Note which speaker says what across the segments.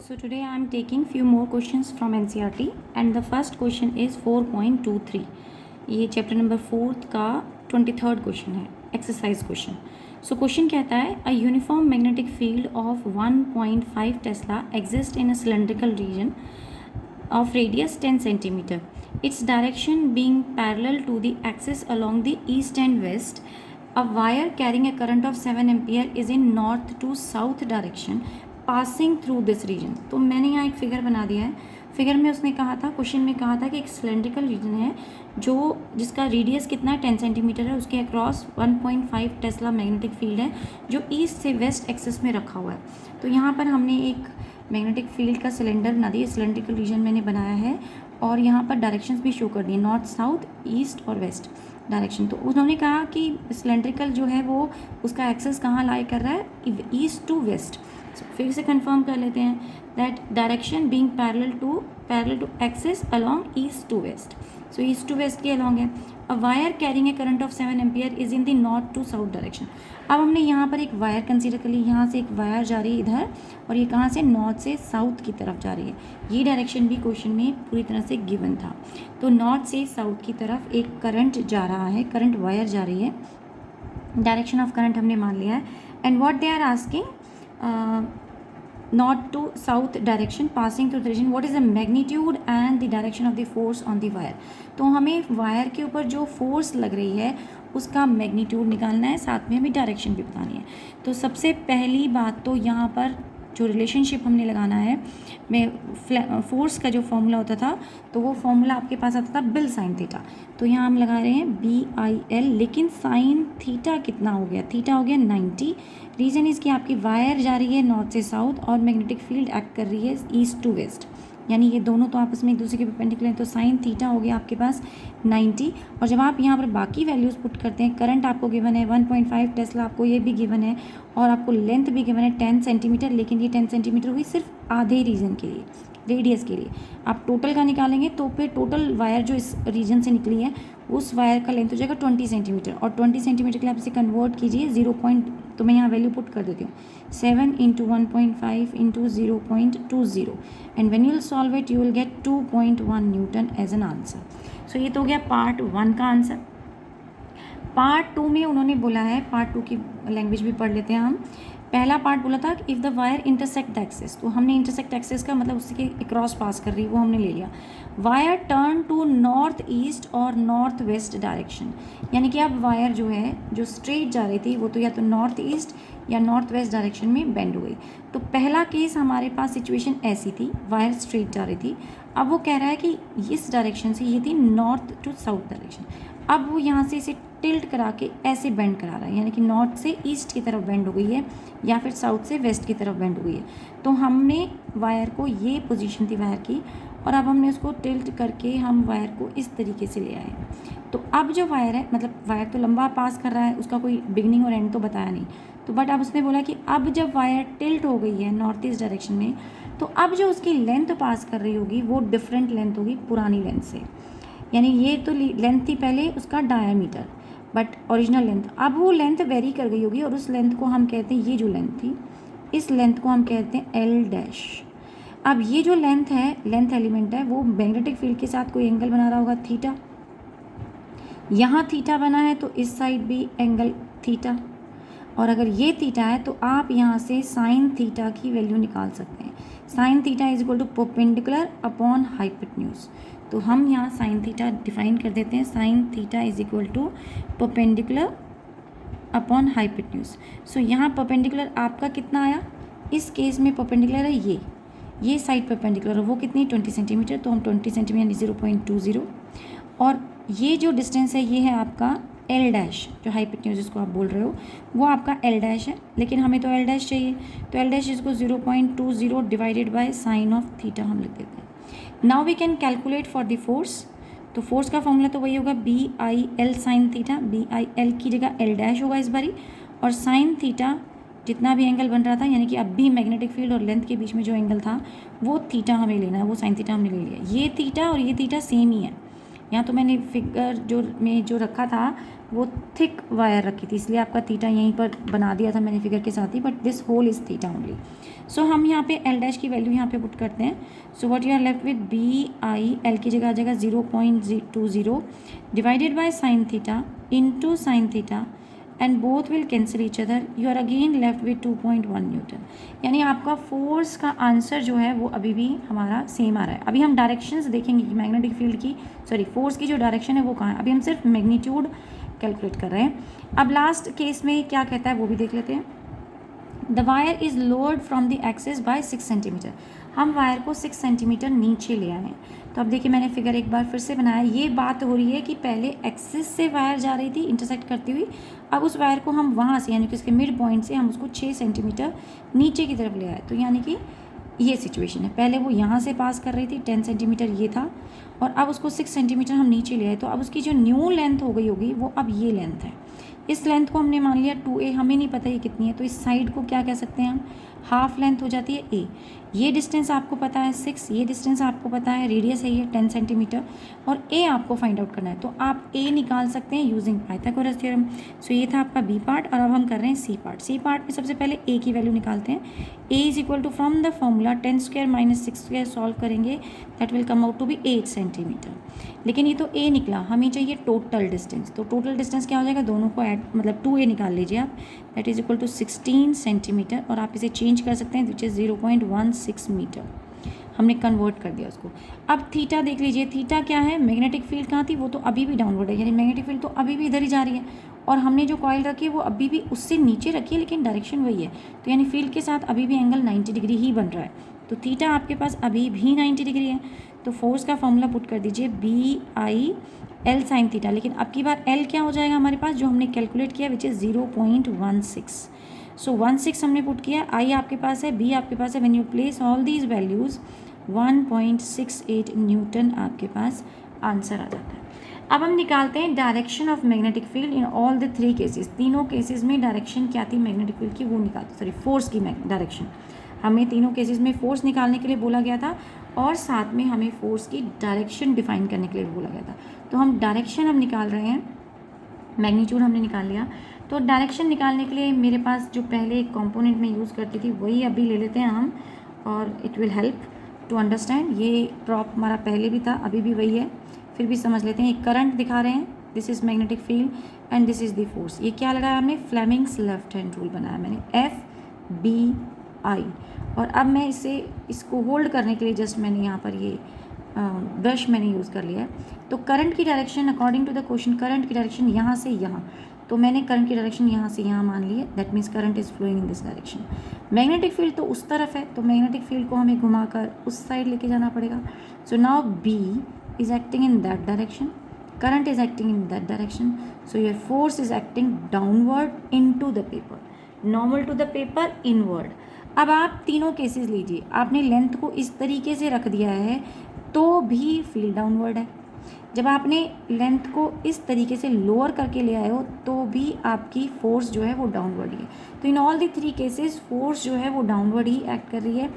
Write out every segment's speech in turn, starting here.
Speaker 1: So today I am taking few more questions from NCERT and the first question is 4.23. ये chapter number 4 का 23rd question है, exercise question. सो question कहता है a uniform magnetic field of 1.5 tesla exist in a cylindrical region of radius 10 centimeter. Its direction being parallel to the axis along the east and west. A wire carrying a current of 7 ampere is in north to south direction passing through this region. तो मैंने यहाँ एक figure बना दिया है. Figure में उसने कहा था, क्वेश्चन में कहा था कि एक सिलेंड्रिकल रीजन है जो जिसका रेडियस कितना है 10 सेंटीमीटर है, उसके अक्रॉस 1.5 टेस्ला मैग्नेटिक फील्ड है जो ईस्ट से वेस्ट एक्सिस में रखा हुआ है. तो यहाँ पर हमने एक मैग्नेटिक फील्ड का सिलेंडर बना दिया, सिलेंड्रिकल रीजन मैंने बनाया है और यहाँ पर डायरेक्शंस भी शो कर दिए, नॉर्थ साउथ ईस्ट और वेस्ट डायरेक्शन. तो उन्होंने कहा कि सिलेंड्रिकल जो है वो उसका एक्सेस कहाँ लाई कर रहा है, ईस्ट टू वेस्ट. फिर से कंफर्म कर लेते हैं that direction being parallel to axis along east to west. So east to west के अलोंग है. A wire carrying a current of 7 ampere is in the north to south direction. अब हमने यहाँ पर एक वायर कंसीडर कर ली, यहाँ से एक वायर जा रही है इधर और ये कहाँ से, नॉर्थ से साउथ की तरफ जा रही है. ये डायरेक्शन भी क्वेश्चन में पूरी तरह से गिवन था. तो नॉर्थ से साउथ की तरफ एक करंट जा रहा है, करंट वायर जा रही है, डायरेक्शन ऑफ करंट हमने मान लिया है. And what they are asking, north to south direction passing through the region, what is the magnitude and the direction of the force on the wire. तो हमें wire के ऊपर जो फोर्स लग रही है उसका मैग्नीट्यूड निकालना है, साथ में हमें डायरेक्शन भी बतानी है. तो सबसे पहली बात तो यहाँ पर जो रिलेशनशिप हमने लगाना है, मैं फोर्स का जो फॉर्मूला होता था तो वो फॉर्मूला आपके पास आता था बिल साइन थीटा. तो यहाँ हम लगा रहे हैं BIL, लेकिन साइन थीटा कितना हो गया, थीटा हो गया 90. रीज़न इसकी आपकी वायर जा रही है नॉर्थ से साउथ और मैग्नेटिक फील्ड एक्ट कर रही है ईस्ट टू वेस्ट, यानी ये दोनों तो आपस में एक दूसरे के परपेंडिकुलर हैं. तो साइन थीटा हो गया आपके पास 90. और जब आप यहाँ पर बाकी वैल्यूज़ पुट करते हैं, करंट आपको गिवन है 1.5 टेस्ला, आपको ये भी गिवन है और आपको लेंथ भी गिवन है 10 सेंटीमीटर, लेकिन ये 10 सेंटीमीटर हुई सिर्फ आधे रीजन के लिए, रेडियस के लिए. आप टोटल का निकालेंगे तो फिर टोटल वायर जो इस रीजन से निकली है उस वायर का लेंथ हो जाएगा 20 सेंटीमीटर और 20 सेंटीमीटर के लिए आप इसे कन्वर्ट कीजिए 0. तो मैं यहाँ वैल्यू पुट कर देती हूँ, 7 into 1.5 into 0.20 and when you will solve it you will get 2.1 newton as an answer. So ये तो हो गया पार्ट 1 का आंसर. पार्ट 2 में उन्होंने बोला है, पार्ट 2 की लैंग्वेज भी पढ़ लेते हैं हम. पहला पार्ट बोला था कि if the wire intersect the axis, तो हमने इंटरसेक्ट एक्सिस का मतलब उसके क्रॉस पास कर रही है वो हमने ले लिया. Wire turn to north east और नॉर्थ वेस्ट डायरेक्शन, यानी कि अब वायर जो है जो स्ट्रेट जा रही थी वो तो या तो नॉर्थ ईस्ट या नॉर्थ वेस्ट डायरेक्शन में बेंड हो गई. तो पहला केस हमारे पास सिचुएशन ऐसी थी, वायर स्ट्रेट जा रही थी. अब वो कह रहा है कि इस डायरेक्शन से ये थी नॉर्थ टू साउथ डायरेक्शन. अब वो यहाँ से इसे टिल्ट करा के ऐसे बेंड करा रहा है, यानी कि नॉर्थ से ईस्ट की तरफ बेंड हो गई है या फिर साउथ से वेस्ट की तरफ बेंड हो गई है. तो हमने वायर को, ये पोजीशन थी वायर की, और अब हमने उसको टिल्ट करके हम वायर को इस तरीके से ले आए. तो अब जो वायर है, मतलब वायर तो लंबा पास कर रहा है, उसका कोई बिगनिंग और एंड तो बताया नहीं. तो बट अब उसने बोला कि अब जब वायर टिल्ट हो गई है नॉर्थ ईस्ट डायरेक्शन में, तो अब जो उसकी लेंथ पास कर रही होगी वो डिफरेंट लेंथ होगी पुरानी लेंथ से. यानी ये तो लेंथ थी पहले उसका डायामीटर, बट ओरिजिनल लेंथ, अब वो लेंथ वेरी कर गई होगी और उस लेंथ को हम कहते हैं, ये जो लेंथ थी इस लेंथ को हम कहते हैं L'. अब ये जो लेंथ है, लेंथ एलिमेंट है, वो मैग्नेटिक फील्ड के साथ कोई एंगल बना रहा होगा थीटा. यहाँ थीटा बना है तो इस साइड भी एंगल थीटा, और अगर ये थीटा है तो आप यहाँ से साइन थीटा की वैल्यू निकाल सकते हैं. Sine theta is equal to perpendicular upon hypotenuse. तो हम यहाँ साइन थीटा डिफाइन कर देते हैं, sine theta is equal to perpendicular upon hypotenuse. So यहाँ परपेंडिकुलर आपका कितना आया, इस केस में परपेंडिकुलर है ये साइड परपेंडिकुलर है, वो कितनी 20 सेंटीमीटर, तो हम 20 सेंटीमीटर 0.20, और ये जो डिस्टेंस है ये है आपका L', जो हाइपोटेन्यूज जिसको आप बोल रहे हो वो आपका L' है, लेकिन हमें तो L' चाहिए, तो L' इसको 0.20 divided by sine of theta हम लिख देते हैं. Now we can calculate for the force. तो फोर्स का फॉर्मूला तो वही होगा BIL साइन थीटा, BIL की जगह L' होगा इस बारी, और साइन थीटा जितना भी एंगल बन रहा था, यानी कि अब भी मैग्नेटिक फील्ड और लेंथ के बीच में जो एंगल था वो थीटा हमें लेना है, वो साइन थीटा हमने ले लिया. ये थीटा और ये थीटा सेम ही है. यहाँ तो मैंने फिगर जो रखा था वो थिक वायर रखी थी, इसलिए आपका थीटा यहीं पर बना दिया था मैंने फिगर के साथ ही, but this whole is theta only. So हम यहाँ पे एल डैश की वैल्यू यहाँ पे पुट करते हैं। So what you are left with B I, L की जगह आ जाएगा 0.20 divided by sine theta into sine theta and both will cancel each other, you are again left with 2.1 newton. यानी आपका फोर्स का आंसर जो है वो अभी भी हमारा सेम आ रहा है। अभी हम डायरेक्शंस देखेंगे कि मैग्नेटिक फील्ड की फोर्स की जो डायरेक्शन है वो कहाँ है। अभी हम सिर्फ मैग्नीट्यूड कैलकुलेट कर रहे हैं। अब लास्ट केस में क्या कहता है वो भी देख लेते हैं। The wire is lowered from the axis by 6 centimetre. हम वायर को 6 सेंटीमीटर नीचे ले आए हैं। तो अब देखिए मैंने फिगर एक बार फिर से बनाया। ये बात हो रही है कि पहले एक्सिस से वायर जा रही थी इंटरसेक्ट करती हुई, अब उस वायर को हम वहाँ से यानी कि उसके मिड पॉइंट से हम उसको 6 सेंटीमीटर नीचे की तरफ ले आए। तो यानी कि ये सिचुएशन है। पहले वो यहाँ से पास कर रही थी, 10 सेंटीमीटर ये था, और अब उसको 6 सेंटीमीटर हम नीचे ले आए। तो अब उसकी जो न्यू लेंथ हो गई होगी वो अब ये लेंथ है। इस लेंथ को हमने मान लिया 2a, हमें नहीं पता ये कितनी है, तो इस साइड को क्या कह सकते हैं हम, हाफ लेंथ हो जाती है a। ये डिस्टेंस आपको पता है 6, ये डिस्टेंस आपको पता है, रेडियस है ये 10 सेंटीमीटर, और a आपको फाइंड आउट करना है। तो आप a निकाल सकते हैं यूजिंग पाइथागोरस थ्योरम। सो ये था आपका b पार्ट, और अब हम कर रहे हैं c पार्ट। c पार्ट में सबसे पहले a की वैल्यू निकालते हैं। a is equal to from the formula 10 square minus 6 square solve करेंगे, that will come out to be 8 centimetre. लेकिन ये तो a निकला, हमें चाहिए टोटल डिस्टेंस। तो टोटल डिस्टेंस क्या हो जाएगा, दोनों को ऐड मतलब 2a निकाल लीजिए आप, that is equal to 16 centimetre, और आप इसे चेंज कर सकते हैं विच इज़ 0.16 मीटर। हमने कन्वर्ट कर दिया उसको। अब थीटा देख लीजिए, थीटा क्या है, मैग्नेटिक फील्ड कहाँ थी, वो तो अभी भी डाउनवर्ड है, यानी मैग्नेटिक फील्ड तो अभी भी इधर ही जा रही है, और हमने जो कॉइल रखी है वो अभी भी उससे नीचे रखी है, लेकिन डायरेक्शन वही है। तो यानी फील्ड के साथ अभी भी एंगल 90 डिग्री ही बन रहा है। तो थीटा आपके पास अभी भी 90 डिग्री है। तो फोर्स का फॉर्मूला पुट कर दीजिए B I L sine theta, लेकिन अब की बार एल क्या हो जाएगा हमारे पास, जो हमने कैलकुलेट किया विच इज़ 0.16। सो 16 हमने पुट किया, आई आपके पास है, बी आपके पास है। When you place all these values 1.68 Newton आपके पास आंसर आ जाता है। अब हम निकालते हैं direction of magnetic field in all the 3 cases. तीनों केसेस में डायरेक्शन क्या थी मैग्नेटिक फील्ड की, वो निकालते, फोर्स की डायरेक्शन। हमें तीनों केसेस में फोर्स निकालने के लिए बोला गया था, और साथ में हमें फोर्स की डायरेक्शन डिफाइन करने के लिए बोला गया था। तो हम डायरेक्शन अब निकाल रहे हैं, मैग्नीट्यूड हमने निकाल लिया। तो डायरेक्शन निकालने के लिए मेरे पास जो पहले एक कॉम्पोनेंट में यूज़ करती थी वही अभी ले लेते हैं हम, और it will help to understand. ये प्रॉप हमारा पहले भी था, अभी भी वही है, फिर भी समझ लेते हैं। एक करंट दिखा रहे हैं, this is magnetic field and this is the force. ये क्या लगाया हमने, फ्लेमिंग्स लेफ्ट हैंड रूल बनाया मैंने, FBI। और अब मैं इसको होल्ड करने के लिए जस्ट मैंने यहाँ पर ये ब्रश मैंने यूज़ कर लिया है। तो करंट की direction according to the question, current की डायरेक्शन यहाँ से यहाँ, तो मैंने करंट की डायरेक्शन यहाँ से यहाँ मान ली है, that means current is flowing in this direction. Magnetic field तो उस तरफ है, तो मैग्नेटिक फील्ड को हमें घुमाकर उस साइड लेके जाना पड़ेगा। So now B is acting in that direction, current is acting in that direction, so your force is acting downward into the paper, normal to the paper, inward। अब आप तीनों केसेस लीजिए, आपने लेंथ को इस तरीके से रख दिया है तो भी फील्ड डाउनवर्ड है, जब आपने लेंथ को इस तरीके से लोअर करके ले आए हो तो भी आपकी फोर्स जो है वो डाउनवर्ड ही है। तो in all the 3 cases force जो है वो डाउनवर्ड ही एक्ट कर रही है।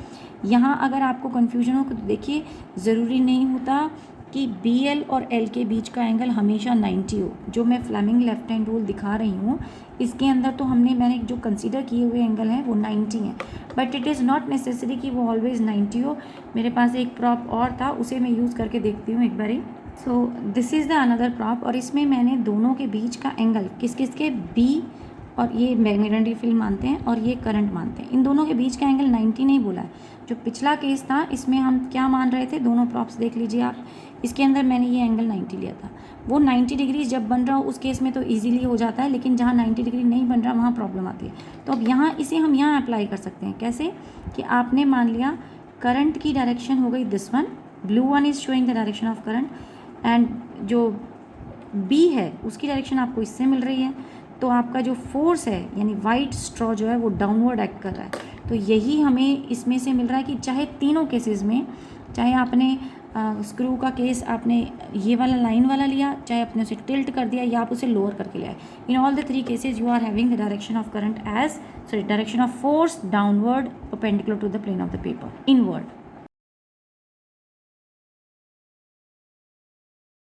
Speaker 1: यहाँ अगर आपको कन्फ्यूजन हो तो देखिए, ज़रूरी नहीं होता कि BL और L के बीच का एंगल हमेशा 90 हो। जो मैं फ्लेमिंग लेफ्ट हैंड रूल दिखा रही हूँ इसके अंदर तो मैंने जो कंसीडर किए हुए एंगल हैं वो 90 हैं, but it is not necessary कि वो ऑलवेज़ 90 हो। मेरे पास एक प्रॉप और था, उसे मैं यूज़ करके देखती हूँ एक बारी। So this is the another prop, और इसमें मैंने दोनों के बीच का एंगल किस के B और ये मैग्नेटिक फील्ड मानते हैं और ये करंट मानते हैं, इन दोनों के बीच का एंगल 90 नहीं बोला है। जो पिछला केस था इसमें हम क्या मान रहे थे, दोनों प्रॉप्स देख लीजिए आप, इसके अंदर मैंने ये एंगल 90 लिया था। वो 90 डिग्री जब बन रहा हो उस केस में तो इजीली हो जाता है, लेकिन जहाँ 90 डिग्री नहीं बन रहा वहाँ प्रॉब्लम आती है। तो अब यहाँ इसे हम यहाँ अप्लाई कर सकते हैं, कैसे कि आपने मान लिया करंट की डायरेक्शन हो गई this one, blue one is showing the direction of current, and जो B है उसकी डायरेक्शन आपको इससे मिल रही है। तो आपका जो फोर्स है यानी वाइट स्ट्रॉ जो है वो डाउनवर्ड एक्ट कर रहा है। तो यही हमें इसमें से मिल रहा है कि चाहे तीनों केसेस में, चाहे आपने स्क्रू का केस आपने ये वाला लाइन वाला लिया, चाहे आपने उसे टिल्ट कर दिया या आप उसे लोअर करके लिया, in all the 3 cases you are having the direction of current direction of force downward perpendicular to the plane of the paper, inward.